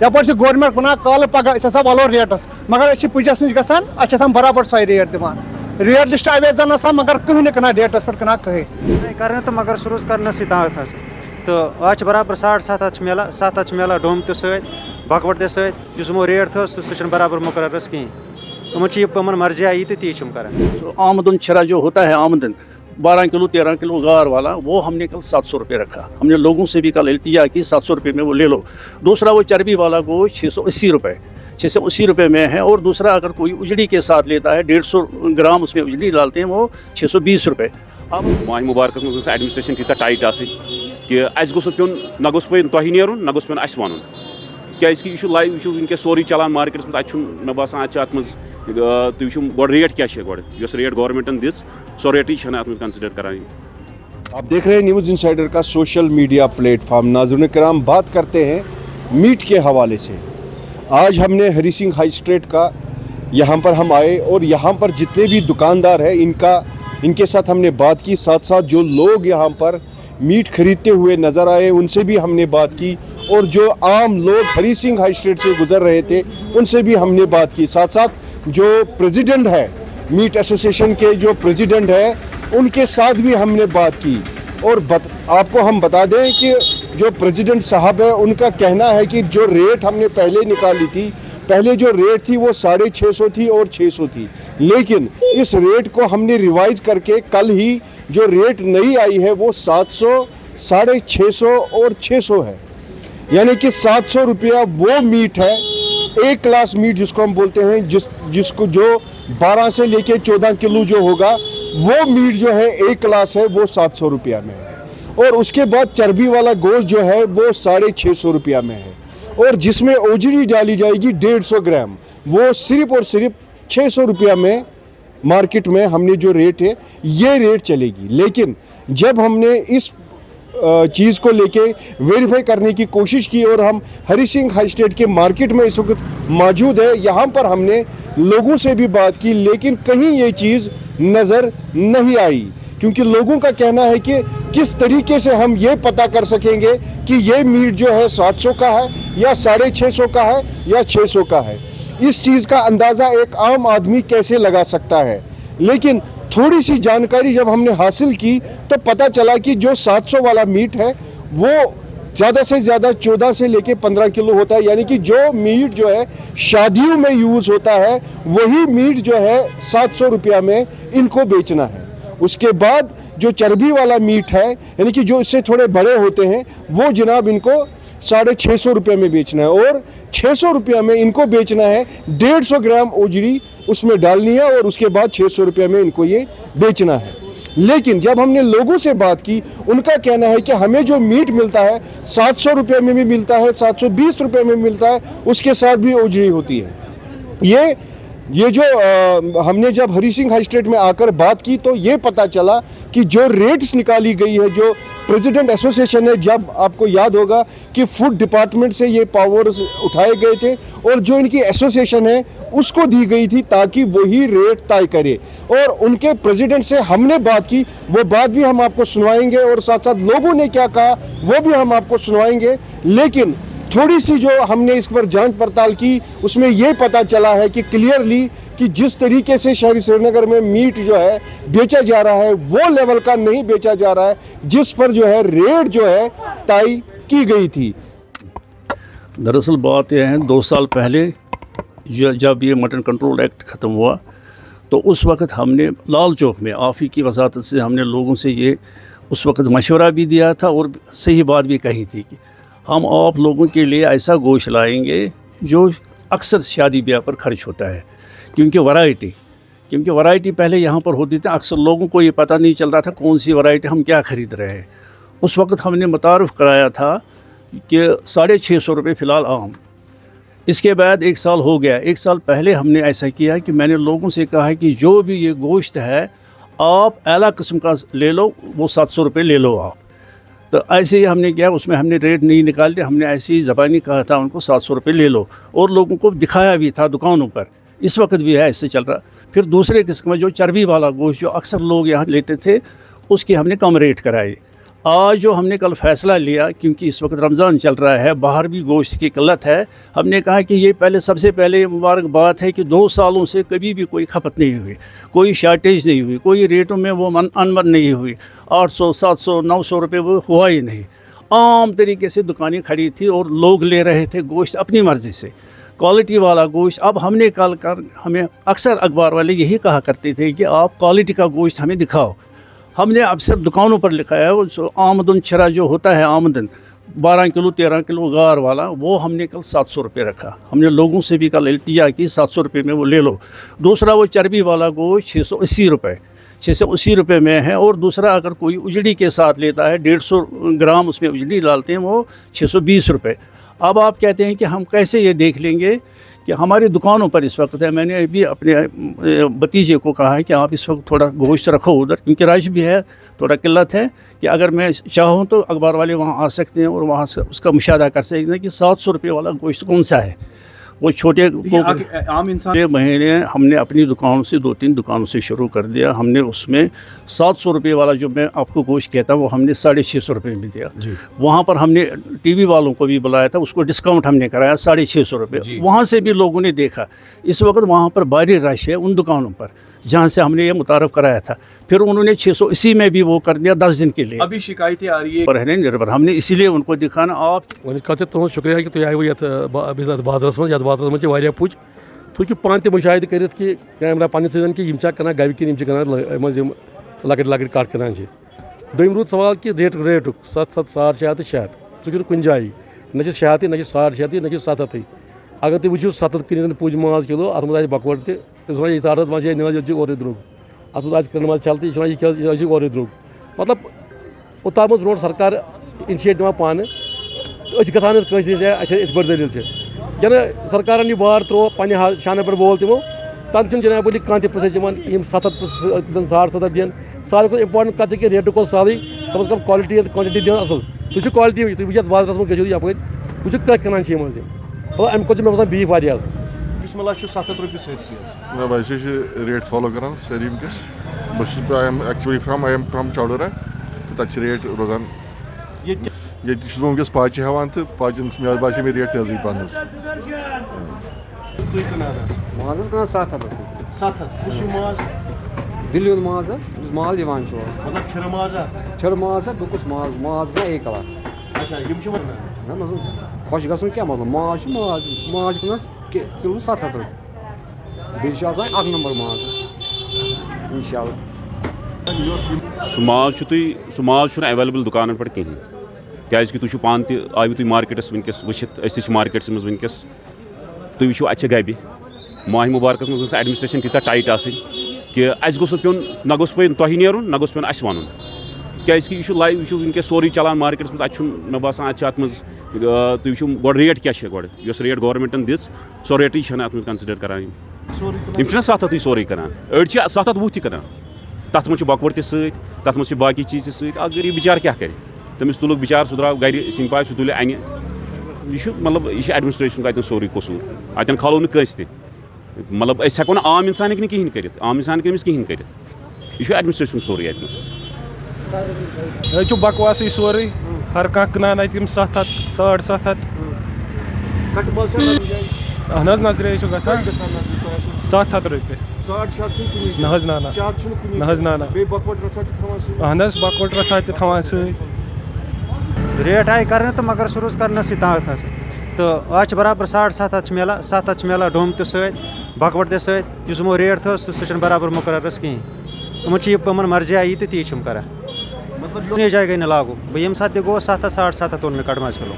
यपर government one कल पगह वलो rates मगर पुजस नश गसान बराबर सो रेट दिवान रेट लिस्ट अवे जन मगर कहीं कना डेटस पे कना कहीं कर तो मगर सह रोज कर तो आज बराबर 7.5 मिला 7 मिला डोम तो बकवट तो सो रेट थो सह बराबर मुकर कहीं मर्जी आई तो ती कर आमदन छरा जो होता है आमदन 12 किलो 13 किलो गार वाला वो हमने कल 700 रुपये रखा। हमने लोगों से भी कल इल्तिजा की 700 रुपये में वो ले लो। दूसरा वो चर्बी वाला गोश्त 680 रुपये में है। और दूसरा अगर कोई उजड़ी के साथ लेता है 150 ग्राम उसमें उजड़ी डालते हैं वो 620 रुपये। अब माह मुबारक एडमिनिस्ट्रेशन तीत टाइट कि अस गोस पे ना गोस पे तुह नेरुन ना गोस पे अस वन क्या लाइव वनकस सोरी चलान मार्केटस मज मे बासान अत तुम वो गो रेट क्या गोस रेट गवर्नमेंटन दिस सो रेट कंसिडर करान। आप देख रहे हैं न्यूज़ इंसाइडर का सोशल मीडिया प्लेटफॉर्म। नाज़रीन किराम, बात करते हैं मीट के हवाले से। आज हमने हरी सिंह हाई स्ट्रीट का यहाँ पर हम आए और यहाँ पर जितने भी दुकानदार हैं इनके साथ हमने बात की। साथ साथ जो लोग यहाँ पर मीट खरीदते हुए नज़र आए उनसे भी हमने बात की और जो आम लोग हरी सिंह हाई स्ट्रीट से गुजर रहे थे उनसे भी हमने बात की। साथ साथ जो प्रेसिडेंट है मीट एसोसिएशन के जो प्रेसिडेंट है उनके साथ भी हमने बात की। और आपको हम बता दें कि जो प्रेसिडेंट साहब है उनका कहना है कि जो रेट हमने पहले निकाली थी, पहले जो रेट थी वो 650 थी और 600 थी, लेकिन इस रेट को हमने रिवाइज करके कल ही जो रेट नई आई है वो 700, 650 और 600 है। यानी कि 700 रुपया वो मीट है, एक क्लास मीट जिसको हम बोलते हैं, जिसको जो 12 से लेके 14 किलो जो होगा वो मीट जो है एक क्लास है वो 700 रुपया में है। और उसके बाद चर्बी वाला गोश्त जो है वो 650 रुपया में है। और जिसमें ओजड़ी डाली जाएगी 150 ग्राम वो सिर्फ और सिर्फ 600 रुपया में मार्केट में हमने जो रेट है ये रेट चलेगी। लेकिन जब हमने इस चीज़ को लेके वेरीफाई करने की कोशिश की और हम हरी सिंह हाई स्ट्रीट के मार्केट में इस वक्त मौजूद है, यहाँ पर हमने लोगों से भी बात की, लेकिन कहीं ये चीज़ नज़र नहीं आई। क्योंकि लोगों का कहना है कि किस तरीके से हम ये पता कर सकेंगे कि ये मीट जो है 700 का है या 650 का है या 600 का है। इस चीज़ का अंदाज़ा एक आम आदमी कैसे लगा सकता है। लेकिन थोड़ी सी जानकारी जब हमने हासिल की तो पता चला कि जो 700 वाला मीट है वो ज़्यादा से ज़्यादा 14 से लेके 15 किलो होता है। यानी कि जो मीट जो है शादियों में यूज़ होता है वही मीट जो है 700 रुपया में इनको बेचना है। उसके बाद जो चर्बी वाला मीट है यानी कि जो इससे थोड़े बड़े होते हैं वो जनाब इनको 650 रुपये में बेचना है। और 600 रुपया में इनको बेचना है, 150 ग्राम ओजड़ी उसमें डालनी है और उसके बाद 600 रुपये में इनको ये बेचना है। लेकिन जब हमने लोगों से बात की उनका कहना है कि हमें जो मीट मिलता है 700 रुपये में भी मिलता है, 720 रुपये में मिलता है, उसके साथ भी ओजड़ी होती है। ये जो हमने जब हरी सिंह हाई स्ट्रीट में आकर बात की तो ये पता चला कि जो रेट्स निकाली गई है, जो प्रेसिडेंट एसोसिएशन है, जब आपको याद होगा कि फूड डिपार्टमेंट से ये पावर्स उठाए गए थे और जो इनकी एसोसिएशन है उसको दी गई थी ताकि वही रेट तय करे। और उनके प्रेसिडेंट से हमने बात की, वो बात भी हम आपको सुनवाएंगे और साथ साथ लोगों ने क्या कहा वो भी हम आपको सुनवाएंगे। लेकिन थोड़ी सी जो हमने इस पर जांच पड़ताल की उसमें ये पता चला है कि क्लियरली कि जिस तरीके से शहरी श्रीनगर में मीट जो है बेचा जा रहा है वो लेवल का नहीं बेचा जा रहा है जिस पर जो है रेट जो है तय की गई थी। दरअसल बात यह है, 2 साल पहले जब ये मटन कंट्रोल एक्ट ख़त्म हुआ तो उस वक़्त हमने लाल चौक में आफ़ी की वसात से हमने लोगों से ये उस वक़्त मशवरा भी दिया था और सही बात भी कही थी कि हम आप लोगों के लिए ऐसा गोश्त लाएंगे जो अक्सर शादी ब्याह पर खर्च होता है। क्योंकि वैरायटी पहले यहाँ पर होती थी, अक्सर लोगों को ये पता नहीं चल रहा था कौन सी वैरायटी हम क्या ख़रीद रहे हैं। उस वक्त हमने मुतारफ़ कराया था कि 650 रुपये फ़िलहाल आम। इसके बाद 1 साल हो गया। 1 साल पहले हमने ऐसा किया कि मैंने लोगों से कहा है कि जो भी ये गोश्त है आप आला किस्म का ले लो, वो 700 रुपये ले लो आप। तो ऐसे ही हमने किया, उसमें हमने रेट नहीं निकालते, हमने ऐसे ही ज़बानी कहा था उनको 700 रुपये ले लो और लोगों को दिखाया भी था दुकानों पर। इस वक्त भी है, ऐसे चल रहा। फिर दूसरे किस्म में जो चर्बी वाला गोश्त जो अक्सर लोग यहाँ लेते थे उसकी हमने कम रेट कराई। आज जो हमने कल फैसला लिया, क्योंकि इस वक्त रमज़ान चल रहा है, बाहर भी गोश्त की किल्लत है, हमने कहा कि ये सबसे पहले मुबारक बात है कि 2 सालों से कभी भी कोई खपत नहीं हुई, कोई शार्टेज नहीं हुई, कोई रेटों में वो अनबन नहीं हुई, 800 700 900 रुपये वो हुआ ही नहीं। आम तरीके से दुकानें खड़ी थी और लोग ले रहे थे गोश्त अपनी मर्ज़ी से, क्वालिटी वाला गोश्त। अब हमने कल कर हमें अक्सर अखबार वाले यही कहा करते थे कि आप क्वालिटी का गोश्त हमें दिखाओ। हमने अब सिर्फ दुकानों पर लिखा है, वो जो आमदन छरा जो होता है, आमदन 12 किलो 13 किलो गार वाला, वो हमने कल 700 रुपये रखा। हमने लोगों से भी कल इल्तिजा की 700 रुपये में वो ले लो। दूसरा वो चर्बी वाला गोश्त 680 रुपये 680 रुपये में है। और दूसरा अगर कोई उजड़ी के साथ लेता है, 150 ग्राम उसमें उजड़ी डालते हैं, वो 620 रुपये। अब आप कहते हैं कि हम कैसे ये देख लेंगे कि हमारी दुकानों पर इस वक्त है। मैंने अभी अपने भतीजे को कहा है कि आप इस वक्त थोड़ा गोश्त रखो उधर, क्योंकि रश भी है, थोड़ा किल्लत है, कि अगर मैं चाहूँ तो अखबार वाले वहाँ आ सकते हैं और वहाँ से उसका मुशाहदा कर सकते हैं कि 700 रुपये वाला गोश्त कौन सा है। वो छोटे आम इंसान ये महीने हमने अपनी दुकानों से 2-3 दुकानों से शुरू कर दिया। हमने उसमें 700 रुपये वाला जो मैं आपको गोश्त कहता हूँ, वो हमने 650 रुपये में दिया। वहाँ पर हमने टीवी वालों को भी बुलाया था, उसको डिस्काउंट हमने कराया 650 रुपये। वहाँ से भी लोगों ने देखा। इस वक्त वहाँ पर भारी रश है उन दुकानों पर जहाँ से हमने ये मुतारफ़ कराया था। फिर उन्होंने 680 में भी वो कर दिया 10 दिन के लिए। अभी शिकायतें आ रही है पर है निर्भर, हमने इसीलिए उनको दिखाना। आप तुम शुक्रिया कि तुम आयो ये बाजारस मज बाजारस मज पुज तुम पान तक मुशाहिद कर कैमरा पन्न सतन कि कर गव कि लकट लकट कट कर। दोम रूद सवाल कि रेटुक 700 600 तो 600 चुन कुछ जाए न 600 न 650 न 700। अगर तुम वो 700 कन पुज माज किलो अत मज बकवट तम ये 700 मज ये और द्रुग अत मज कर मज चलते यह और द्रुग। मतलब ओतान ब्रो सरकार इनिशिएट दिवान पान गसान इस बड़ दलील या सरकार यह बार त्रो पे शान पर बोल तमो तन जनाब अली कह प्रोसेस 700 750 दिन। सारे को इम्पार्टेंट कत कि रेट को साल कम से कम क्वालिटी क्वांटिटी दिन असल तुम क्वालिटी तुम वो बाजारस मज गो यप वो कत कनान मतलब अमे खुद मे बसान बीफ वारिया बिस्मिल्लाह 700 रुपये सही ना वैसे रेट फॉलो करान सारी वनकस बस एक्चुअली फ्रॉम चौडोरा तो तक रेट रोजान ये वनकस पाचे हवान तो पाचन मे बासे मे रेट तेजी पान माज कना 700 रुपये 700 दिल्ली माज माल दिवान मतलब छर माज छर माज बिल्कुल माज माज ना एक क्लास अच्छा ना मतलब खुश गसन क्या मतलब माज माज माज कनस किलो 700 रुपये बेश एक नंबर माज इंशाल्लाह। सह माज एवेलेबल दुकान पर कहीं क्या तुम पान आयु तुम मार्केटस वनकस वचित मार्केटस मज वनकस तुम वो अच्छे गबि माह मुबारक मज एडमिनिस्ट्रेशन तीचा टाइट कि गोस पेन ना गोस पे तुम नेरुन ना गोस पेन अस वन क्या लाइव यह वनकस सोरे चलान मार्केटस मज मे बासान अत मज तुम गो रेट क्या गो रेट गवर्नमेंटन दिज सो रेट अत कंसिडर करान 700 सोरे करान अड़ 750 करान तथ मज बकवर तथ मज बाकी चीज सत गरीब बिचार क्या कर तमिस तुल बिचार सह द्राव गर सिंह पाए सह तुल अन मतलब यह एडमिनिस्ट्रेशन का सोरे कसूर अतन खालो नस मतलब हेको ना आम इंसान हेक कहें कर आम इंसान कमिस कहें कर यह एडमिनिस्ट्रेशन सोरे ये बकवास सोरे हर कह कनान अम 700 750 अहन नजरे गसान 700 रुपये ना अहन बकवट रचा तवान रेट आई कर तो मगर सह रोज कर ताकत तो आज बराबर 750 मिलान 700 मिलान डोम तो बकवट तो सो रेट थो सह बराबर मुकर कहें तमन मर्जी आई तो ती कर मतलब जाए गई ना लागू बह ये सात गो 700 750 तुल कट मज किलो।